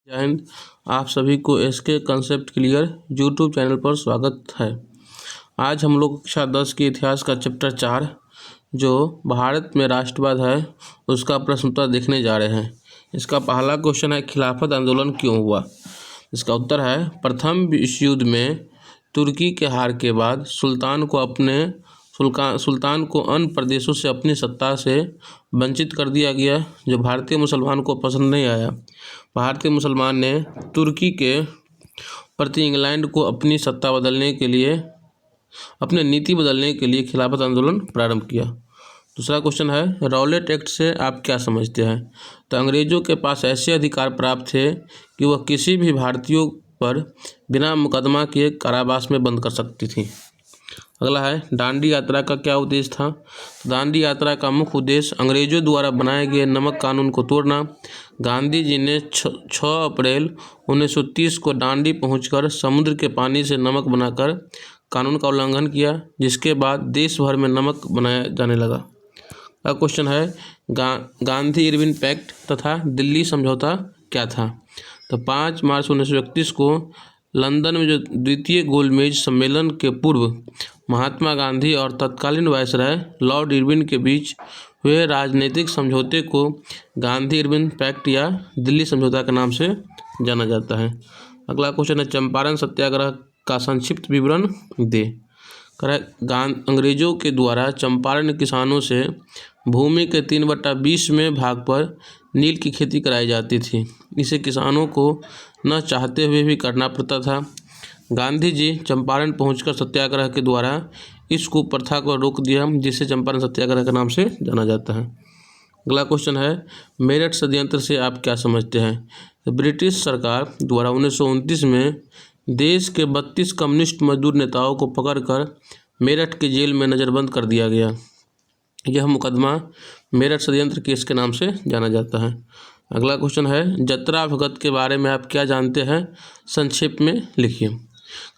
जय हिंद। आप सभी को SK concept clear YouTube channel पर स्वागत है। आज हम लोग कक्षा 10 के इतिहास का चैप्टर 4 जो भारत में राष्ट्रवाद है उसका प्रश्न उत्तर देखने जा रहे हैं। इसका पहला क्वेश्चन है, खिलाफत आंदोलन क्यों हुआ? इसका उत्तर है, प्रथम विश्व युद्ध में तुर्की के हार के बाद सुल्तान को अन्य प्रदेशों से अपनी सत्ता से वंचित कर दिया गया, जो भारतीय मुसलमान को पसंद नहीं आया। भारतीय मुसलमान ने तुर्की के प्रति इंग्लैंड को अपनी नीति बदलने के लिए खिलाफत आंदोलन प्रारंभ किया। दूसरा क्वेश्चन है, रॉलेट एक्ट से आप क्या समझते हैं? तो अंग्रेजों के पास ऐसे अधिकार प्राप्त थे कि वह किसी भी भारतीयों पर बिना मुकदमा किए कारावास में बंद कर सकती थी। अगला है, दांडी यात्रा का क्या उद्देश्य था? दांडी यात्रा का मुख्य उद्देश्य अंग्रेजों द्वारा बनाए गए नमक कानून को तोड़ना। गांधी जी ने 6 अप्रैल 1930 को दांडी पहुंचकर समुद्र के पानी से नमक बनाकर कानून का उल्लंघन किया, जिसके बाद देश भर में नमक बनाया जाने लगा। अगला क्वेश्चन है, गांधी इरविन पैक्ट तथा दिल्ली समझौता क्या था? तो 5 मार्च 1931 को लंदन में जो द्वितीय गोलमेज सम्मेलन के पूर्व महात्मा गांधी और तत्कालीन वायसराय लॉर्ड इरविन के बीच हुए राजनीतिक समझौते को गांधी इरविन पैक्ट या दिल्ली समझौता के नाम से जाना जाता है। अगला क्वेश्चन है, चंपारण सत्याग्रह का संक्षिप्त विवरण दे। अंग्रेजों के द्वारा चंपारण किसानों से भूमि के 3/20 भाग पर नील की खेती कराई जाती थी। इसे किसानों को न चाहते हुए भी करना पड़ता था। गांधी जी चंपारण पहुंचकर सत्याग्रह के द्वारा इस कुप्रथा को रोक दिया, जिसे चंपारण सत्याग्रह के नाम से जाना जाता है। अगला क्वेश्चन है, मेरठ षड्यंत्र से आप क्या समझते हैं? तो ब्रिटिश सरकार द्वारा 1929 में देश के 32 कम्युनिस्ट मजदूर नेताओं को पकड़कर मेरठ के जेल में नज़रबंद कर दिया गया। यह मुकदमा मेरठ षड्यंत्र केस के नाम से जाना जाता है। अगला क्वेश्चन है, जतरा भगत के बारे में आप क्या जानते हैं? संक्षेप में लिखिए।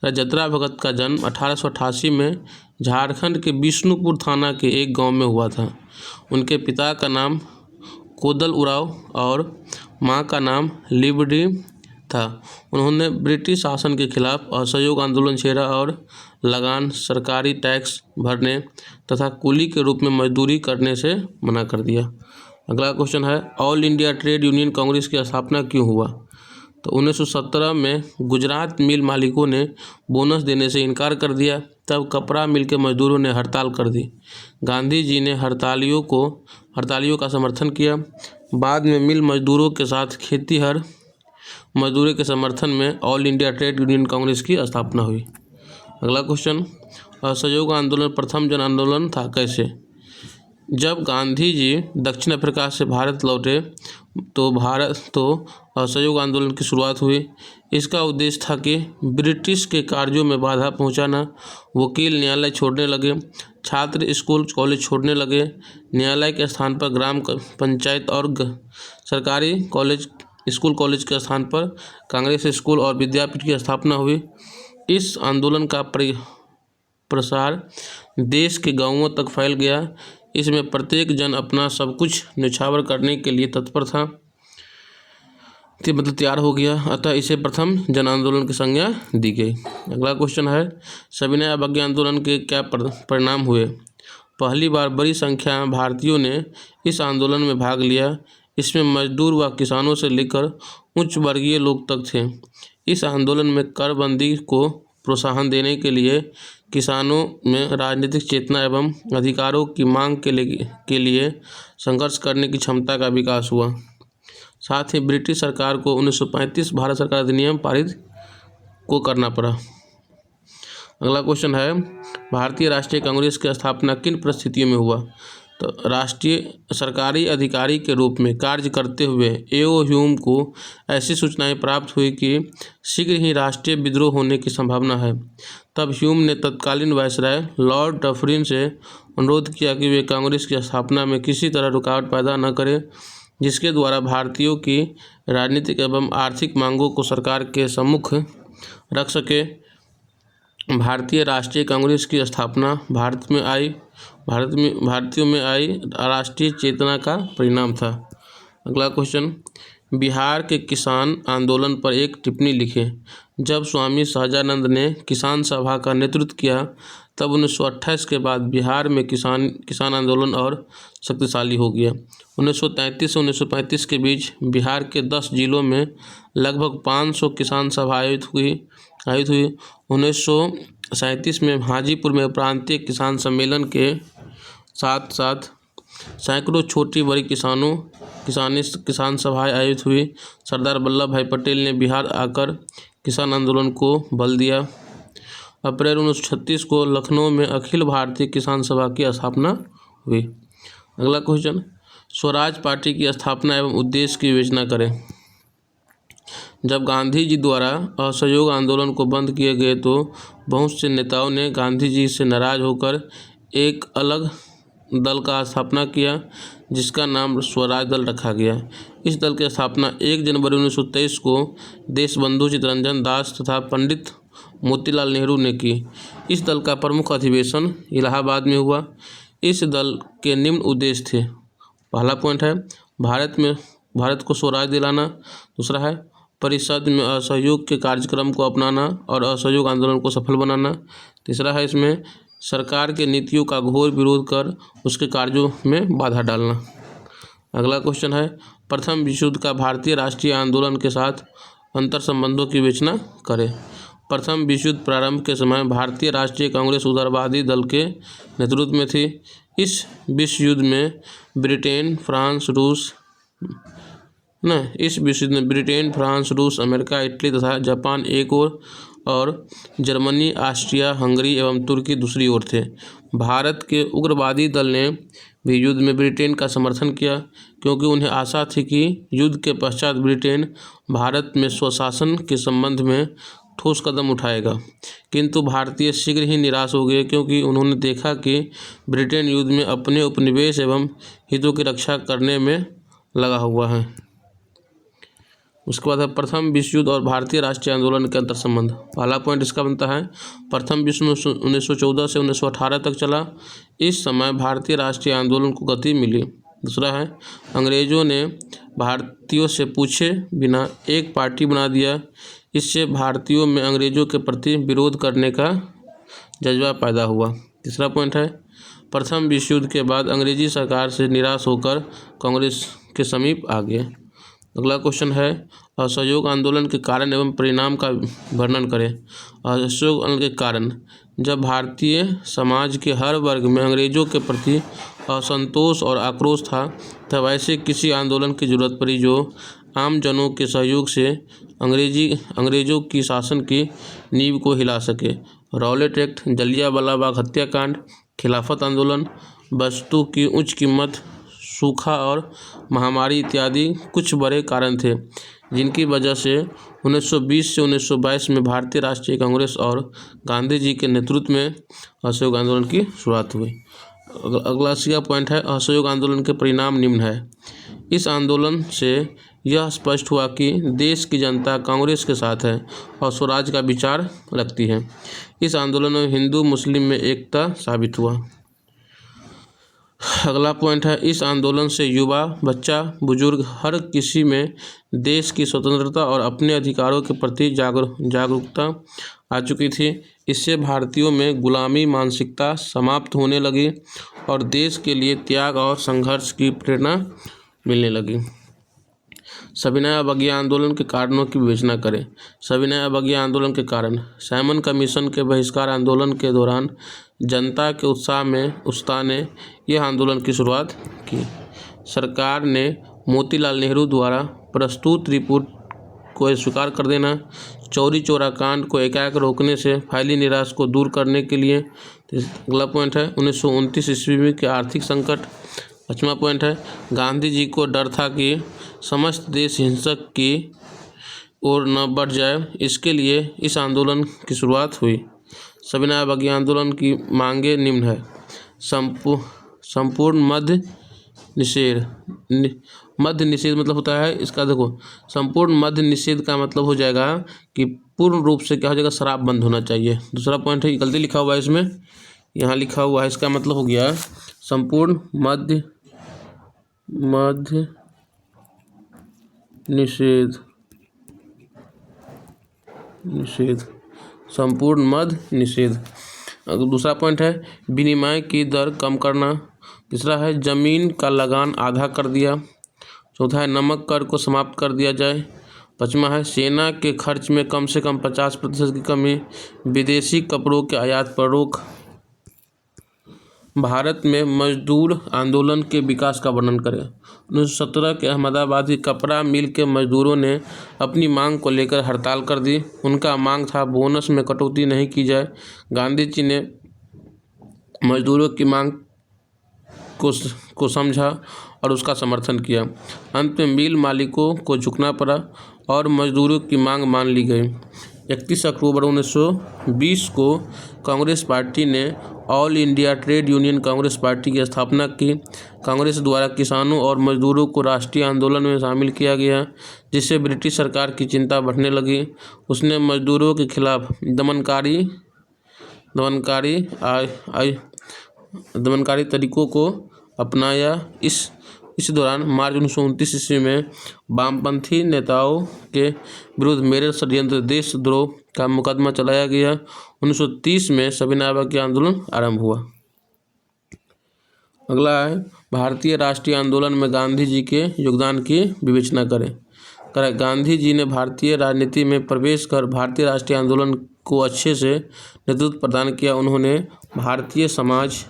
जतरा भगत का जन्म 1888 में झारखंड के बिष्णुपुर थाना के एक गांव में हुआ था। उनके पिता का नाम कोदल उराव और मां का नाम लिबडी था। उन्होंने ब्रिटिश शासन के खिलाफ असहयोग आंदोलन छेड़ा और लगान, सरकारी टैक्स भरने तथा कुली के रूप में मजदूरी करने से मना कर दिया। अगला क्वेश्चन है, all India trade union Congress की स्थापना क्यों हुआ? तो 1917 में गुजरात मिल मालिकों ने बोनस देने से इनकार कर दिया। तब कपड़ा मिल के मजदूरों ने हड़ताल कर दी। गांधी जी ने हड़तालियों का समर्थन किया। बाद में मिल मजदूरों के साथ खेतीहर मजदूरों के समर्थन में all India trade union Congress की स्थापना हुई। अगला क्वेश्चन, असहयोग आंदोलन प्रथम जन आंदोलन था कैसे? जब गांधी जी दक्षिण अफ्रीका से भारत लौटे तो असहयोग आंदोलन की शुरुआत हुई। इसका उद्देश्य था कि ब्रिटिश के कार्यों में बाधा पहुंचाना। वकील न्यायालय छोड़ने लगे, छात्र स्कूल कॉलेज छोड़ने लगे। न्यायालय के स्थान पर ग्राम पंचायत और सरकारी स्कूल कॉलेज के स्थान पर कांग्रेस स्कूल और विद्यापीठ की स्थापना हुई। इस आंदोलन का प्रसार देश के गांवों तक फैल गया। इसमें प्रत्येक जन अपना सब कुछ न्यौछावर करने के लिए तत्पर था, तैयार हो गया। अतः इसे प्रथम जन आंदोलन की संज्ञा दी गई। अगला क्वेश्चन है, सविनय अवज्ञा आंदोलन के क्या परिणाम हुए? पहली बार बड़ी संख्या में भारतीयों ने इस आंदोलन में भाग लिया। इसमें मजदूर व किसानों से लेकर उच्च वर्गीय लोग तक थे। इस आंदोलन में करबंदी को प्रोत्साहन देने के लिए किसानों में राजनीतिक चेतना एवं अधिकारों की मांग के लिए संघर्ष करने की क्षमता का विकास हुआ। साथ ही ब्रिटिश सरकार को 1935 भारत सरकार अधिनियम पारित को करना पड़ा। अगला क्वेश्चन है, भारतीय राष्ट्रीय कांग्रेस की स्थापना किन परिस्थितियों में हुआ? तो राष्ट्रीय सरकारी अधिकारी के रूप में कार्य करते हुए एओ ह्यूम को ऐसी सूचनाएं प्राप्त हुई कि शीघ्र ही राष्ट्रीय विद्रोह होने की संभावना है। तब ह्यूम ने तत्कालीन वायसराय लॉर्ड डफरिन से अनुरोध किया कि वे कांग्रेस की स्थापना में किसी तरह रुकावट पैदा न करें, जिसके द्वारा भारतीयों की राजनीतिक एवं आर्थिक मांगों को सरकार के सम्मुख रख सके। भारतीय राष्ट्रीय कांग्रेस की स्थापना भारतीयों में आई राष्ट्रीय चेतना का परिणाम था। अगला क्वेश्चन, बिहार के किसान आंदोलन पर एक टिप्पणी लिखें। जब स्वामी सहजानंद ने किसान सभा का नेतृत्व किया तब 1928 के बाद बिहार में किसान आंदोलन और शक्तिशाली हो गया। 1933 से 1935 के बीच बिहार के 10 जिलों में लगभग 500 किसान सभा आयोजित हुई। 1937 में हाजीपुर में प्रांतीय किसान सम्मेलन के साथ साथ सैकड़ों छोटी बड़ी किसान सभाएं आयोजित हुई। सरदार वल्लभ भाई पटेल ने बिहार आकर किसान आंदोलन को बल दिया। अप्रैल 1936 को लखनऊ में अखिल भारतीय किसान सभा की स्थापना हुई। अगला क्वेश्चन, स्वराज पार्टी की स्थापना एवं उद्देश्य की विवेचना करें। जब गांधी जी द्वारा असहयोग आंदोलन को बंद किए गए तो बहुत से नेताओं ने गांधी जी से नाराज होकर एक अलग दल का स्थापना किया जिसका नाम स्वराज दल रखा गया। इस दल की स्थापना 1 जनवरी 1923 को देशबंधु चित्तरंजन दास तथा पंडित मोतीलाल नेहरू ने की। इस दल का प्रमुख अधिवेशन इलाहाबाद में हुआ। इस दल के निम्न उद्देश्य थे। पहला पॉइंट है भारत को स्वराज दिलाना। दूसरा है परिषद में असहयोग के कार्यक्रम को अपनाना और असहयोग आंदोलन को सफल बनाना। तीसरा है इसमें सरकार के नीतियों का घोर विरोध कर उसके कार्यों में बाधा डालना। अगला क्वेश्चन है प्रथम विश्व युद्ध का भारतीय राष्ट्रीय आंदोलन के साथ अंतर संबंधों की विवेचना करें। प्रथम विश्व युद्ध प्रारंभ के समय भारतीय राष्ट्रीय कांग्रेस उदारवादी दल के नेतृत्व में थी। इस विश्व युद्ध में ब्रिटेन, फ्रांस, रूस, अमेरिका, इटली तथा जापान एक ओर और जर्मनी, ऑस्ट्रिया, हंगरी एवं तुर्की दूसरी ओर थे। भारत के उग्रवादी दल ने भी युद्ध में ब्रिटेन का समर्थन किया क्योंकि उन्हें आशा थी कि युद्ध के पश्चात ब्रिटेन भारत में स्वशासन के संबंध में ठोस कदम उठाएगा। किंतु भारतीय शीघ्र ही निराश हो गए क्योंकि उन्होंने देखा कि ब्रिटेन युद्ध में अपने उपनिवेश एवं हितों की रक्षा करने में लगा हुआ है। उसके बाद है प्रथम विश्व युद्ध और भारतीय राष्ट्रीय आंदोलन के अंतर संबंध। पहला पॉइंट इसका बनता है प्रथम विश्व युद्ध 1914 से 1918 तक चला। इस समय भारतीय राष्ट्रीय आंदोलन को गति मिली। दूसरा है अंग्रेजों ने भारतीयों से पूछे बिना एक पार्टी बना दिया। इससे भारतीयों में अंग्रेजों के प्रति विरोध करने का जज्बा पैदा हुआ। तीसरा पॉइंट है प्रथम विश्व युद्ध के बाद अंग्रेजी सरकार से निराश होकर कांग्रेस के समीप आ गए। अगला क्वेश्चन है असहयोग आंदोलन के कारण एवं परिणाम का वर्णन करें। असहयोग आंदोलन के कारण जब भारतीय समाज के हर वर्ग में अंग्रेजों के प्रति असंतोष और आक्रोश था तब ऐसे किसी आंदोलन की जरूरत पड़ी जो आम जनों के सहयोग से अंग्रेजों की शासन की नींव को हिला सके। रॉलेट एक्ट, जलियांवाला बाग हत्याकांड, खिलाफत आंदोलन, वस्तु की उच्च कीमत, सूखा और महामारी इत्यादि कुछ बड़े कारण थे जिनकी वजह से 1920 से 1922 में भारतीय राष्ट्रीय कांग्रेस और गांधी जी के नेतृत्व में असहयोग आंदोलन की शुरुआत हुई। अगला सीधा पॉइंट है असहयोग आंदोलन के परिणाम निम्न है। इस आंदोलन से यह स्पष्ट हुआ कि देश की जनता कांग्रेस के साथ है और स्वराज का विचार रखती है। इस आंदोलन में हिंदू मुस्लिम में एकता साबित हुआ। अगला पॉइंट है इस आंदोलन से युवा, बच्चा, बुजुर्ग हर किसी में देश की स्वतंत्रता और अपने अधिकारों के प्रति जागरूकता आ चुकी थी। इससे भारतीयों में गुलामी मानसिकता समाप्त होने लगी और देश के लिए त्याग और संघर्ष की प्रेरणा मिलने लगी। सविनय अवज्ञा आंदोलन के कारणों की विवेचना करें। सविनय अवज्ञा आंदोलन के कारण साइमन कमीशन के बहिष्कार आंदोलन के दौरान जनता के उत्साह ने यह आंदोलन की शुरुआत की। सरकार ने मोतीलाल नेहरू द्वारा प्रस्तुत रिपोर्ट को स्वीकार कर देना, चौरी चौरा कांड को एकाएक रोकने से फैली निराशा को दूर करने के लिए। अगला पॉइंट है 1929 ईस्वी में के आर्थिक संकट। पाँचवा पॉइंट है गांधी जी को डर था कि समस्त देश हिंसक की ओर न बढ़ जाए, इसके लिए इस आंदोलन की शुरुआत हुई। सविनय अवज्ञा आंदोलन की मांगे निम्न है। संपूर्ण मद्य निषेध मतलब होता है इसका देखो संपूर्ण मद्य निषेध का मतलब हो जाएगा कि पूर्ण रूप से क्या हो जाएगा शराब बंद होना चाहिए। दूसरा पॉइंट है गलती लिखा हुआ है इसमें, यहाँ लिखा हुआ है इसका मतलब हो गया संपूर्ण मद्य निषेध संपूर्ण मद निषेध। दूसरा पॉइंट है विनिमय की दर कम करना। तीसरा है जमीन का लगान आधा कर दिया। चौथा है नमक कर को समाप्त कर दिया जाए। पाँचवा है सेना के खर्च में कम से कम 50% की कमी। विदेशी कपड़ों के आयात पर रोक। भारत में मजदूर आंदोलन के विकास का वर्णन करें। 1917 के अहमदाबाद की कपड़ा मिल के मजदूरों ने अपनी मांग को लेकर हड़ताल कर दी। उनका मांग था बोनस में कटौती नहीं की जाए। गांधी जी ने मजदूरों की मांग को समझा और उसका समर्थन किया। अंत में मिल मालिकों को झुकना पड़ा और मजदूरों की मांग मान ली गई। 31 अक्टूबर 1920 को कांग्रेस पार्टी ने all India trade union Congress party की स्थापना की। कांग्रेस द्वारा किसानों और मजदूरों को राष्ट्रीय आंदोलन में शामिल किया गया, जिससे ब्रिटिश सरकार की चिंता बढ़ने लगी। उसने मजदूरों के खिलाफ दमनकारी तरीकों को अपनाया। इस दौरान मार्च 1929 ईस्वी में वामपंथी नेताओं के विरुद्ध मेरठ षड्यंत्र देशद्रोह का मुकदमा चलाया गया। 1930 में सविनय अवज्ञा आंदोलन आरंभ हुआ। अगला है भारतीय राष्ट्रीय आंदोलन में गांधी जी के योगदान की विवेचना करें। गांधी जी ने भारतीय राजनीति में प्रवेश कर भारतीय राष्ट्रीय आंदोलन को अच्छे से नेतृत्व प्रदान किया। उन्होंने भारतीय समाज,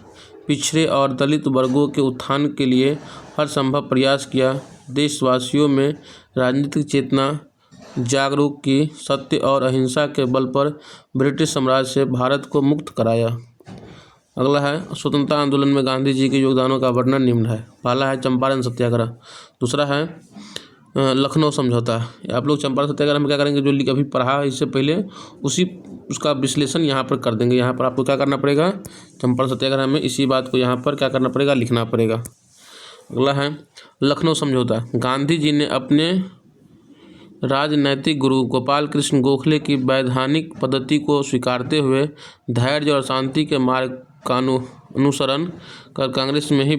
पिछड़े और दलित वर्गों के उत्थान के लिए हर संभव प्रयास किया। देशवासियों में राजनीतिक चेतना जागरूक की। सत्य और अहिंसा के बल पर ब्रिटिश साम्राज्य से भारत को मुक्त कराया। अगला है स्वतंत्रता आंदोलन में गांधी जी के योगदानों का वर्णन निम्न है। पहला है चंपारण सत्याग्रह। दूसरा है लखनऊ समझौता। आप लोग चंपारण सत्याग्रह में क्या करेंगे, जो अभी पढ़ा इससे पहले उसका विश्लेषण यहाँ पर कर देंगे। यहाँ पर आपको क्या करना पड़ेगा, चंपारण सत्याग्रह में इसी बात को यहाँ पर क्या करना पड़ेगा, लिखना पड़ेगा। अगला है लखनऊ समझौता। गांधी जी ने अपने राजनैतिक गुरु गोपाल कृष्ण गोखले की वैधानिक पद्धति को स्वीकारते हुए धैर्य और शांति के मार्ग का अनुसरण कर कांग्रेस में ही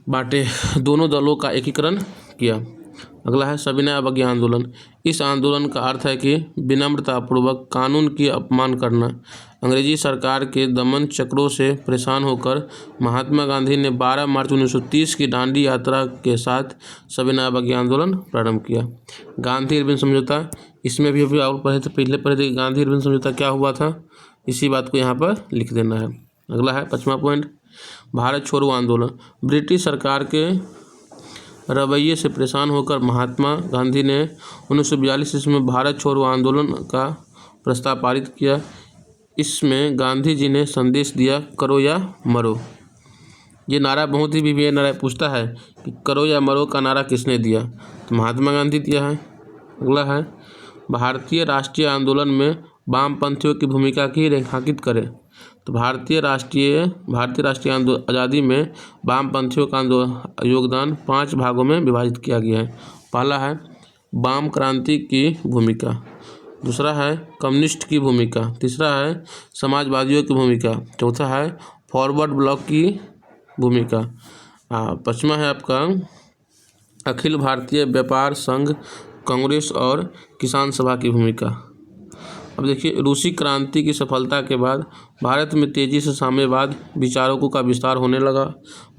बांटे दोनों दलों का एकीकरण किया। अगला है सविनय अवज्ञा आंदोलन। इस आंदोलन का अर्थ है कि विनम्रतापूर्वक कानून की अपमान करना। अंग्रेजी सरकार के दमन चक्रों से परेशान होकर महात्मा गांधी ने 12 मार्च 1930 की दांडी यात्रा के साथ सविनय अवज्ञा आंदोलन प्रारंभ किया। गांधी इरविन समझौता, इसमें भी अभी आप पहले पढ़े थे गांधी इरविन समझौता क्या हुआ था, इसी बात को यहाँ पर लिख देना है। अगला है 5वां पॉइंट भारत छोड़ो आंदोलन। ब्रिटिश सरकार के रवैये से परेशान होकर महात्मा गांधी ने 1942 ईस्वी में भारत छोड़ो आंदोलन का प्रस्ताव पारित किया। इसमें गांधी जी ने संदेश दिया, करो या मरो। ये नारा बहुत ही विभिन्न नारा पूछता है कि करो या मरो का नारा किसने दिया, तो महात्मा गांधी दिया है। अगला है भारतीय राष्ट्रीय आंदोलन में वामपंथियों की भूमिका की रेखांकित करें। तो भारतीय राष्ट्रीय आज़ादी में वामपंथियों का योगदान 5 भागों में विभाजित किया गया है। पहला है वाम क्रांति की भूमिका। दूसरा है कम्युनिस्ट की भूमिका। तीसरा है समाजवादियों की भूमिका। चौथा है फॉरवर्ड ब्लॉक की भूमिका। 5वां है आपका अखिल भारतीय व्यापार संघ, कांग्रेस और किसान सभा की भूमिका। अब देखिए रूसी क्रांति की सफलता के बाद भारत में तेज़ी से साम्यवाद विचारकों का विस्तार होने लगा।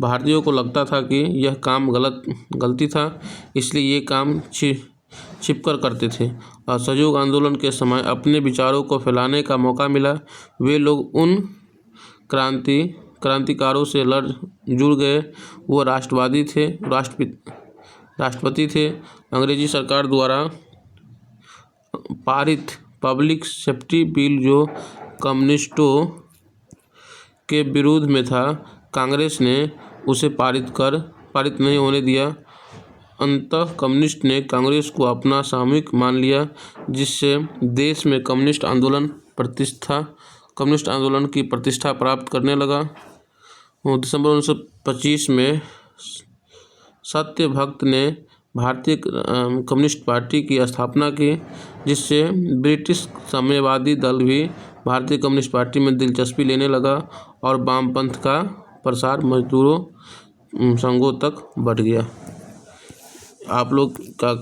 भारतीयों को लगता था कि यह काम गलती था, इसलिए ये काम छिपकर करते थे। असहयोग आंदोलन के समय अपने विचारों को फैलाने का मौका मिला। वे लोग उन क्रांतिकारों से जुड़ गए। वो राष्ट्रपति थे। अंग्रेजी सरकार द्वारा पारित पब्लिक सेफ्टी बिल जो कम्युनिस्टों के विरोध में था, कांग्रेस ने उसे पारित नहीं होने दिया। अंततः कम्युनिस्ट ने कांग्रेस को अपना सामूहिक मान लिया, जिससे देश में कम्युनिस्ट आंदोलन की प्रतिष्ठा प्राप्त करने लगा। दिसंबर 1925 में सत्यभक्त ने भारतीय कम्युनिस्ट पार्टी की स्थापना की, जिससे ब्रिटिश साम्यवादी दल भी भारतीय कम्युनिस्ट पार्टी में दिलचस्पी लेने लगा और वामपंथ का प्रसार मजदूरों संघों तक बढ़ गया। आप लोग का